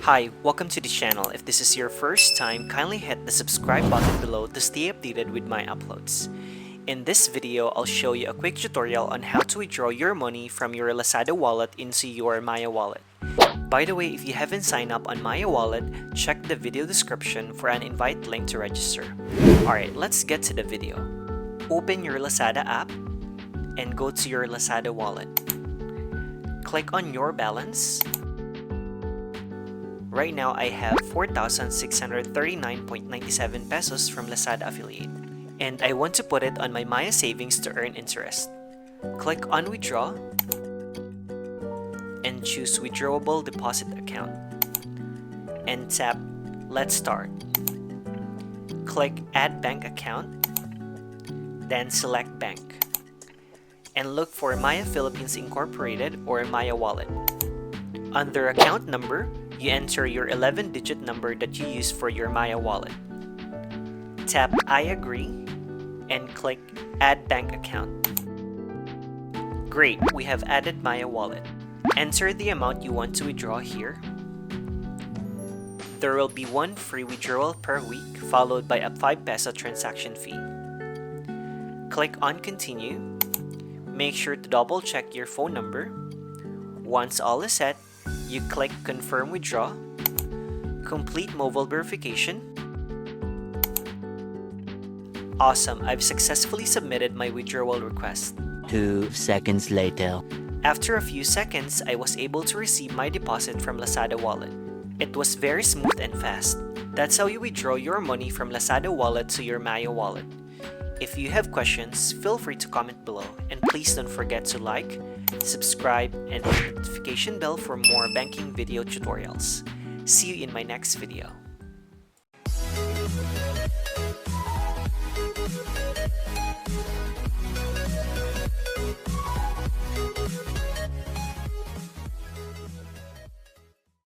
Hi, welcome to the channel. If this is your first time, kindly hit the subscribe button below to stay updated with my uploads. In this video, I'll show you a quick tutorial on how to withdraw your money from your LAZADA wallet into your Maya wallet. By the way, if you haven't signed up on Maya wallet, check the video description for an invite link to register. Alright, let's get to the video. Open your LAZADA app and go to your LAZADA wallet. Click on your balance. Right now, I have 4,639.97 pesos from Lazada affiliate, and I want to put it on my Maya savings to earn interest. Click on Withdraw and choose Withdrawable Deposit Account and tap Let's Start. Click Add Bank Account, then select Bank, and look for Maya Philippines Incorporated or Maya Wallet. Under Account Number, you enter your 11-digit number that you use for your Maya wallet. Tap I agree and click Add Bank Account. Great, we have added Maya wallet. Enter the amount you want to withdraw here. There will be one free withdrawal per week followed by a 5 peso transaction fee. Click on Continue. Make sure to double check your phone number. Once all is set, you click Confirm Withdraw, complete mobile verification. Awesome, I've successfully submitted my withdrawal request. 2 seconds later. After a few seconds, I was able to receive my deposit from LAZADA Wallet. It was very smooth and fast. That's how you withdraw your money from LAZADA Wallet to your Maya Wallet. If you have questions, feel free to comment below, and please don't forget to like, subscribe, and hit the notification bell for more banking video tutorials. See you in my next video.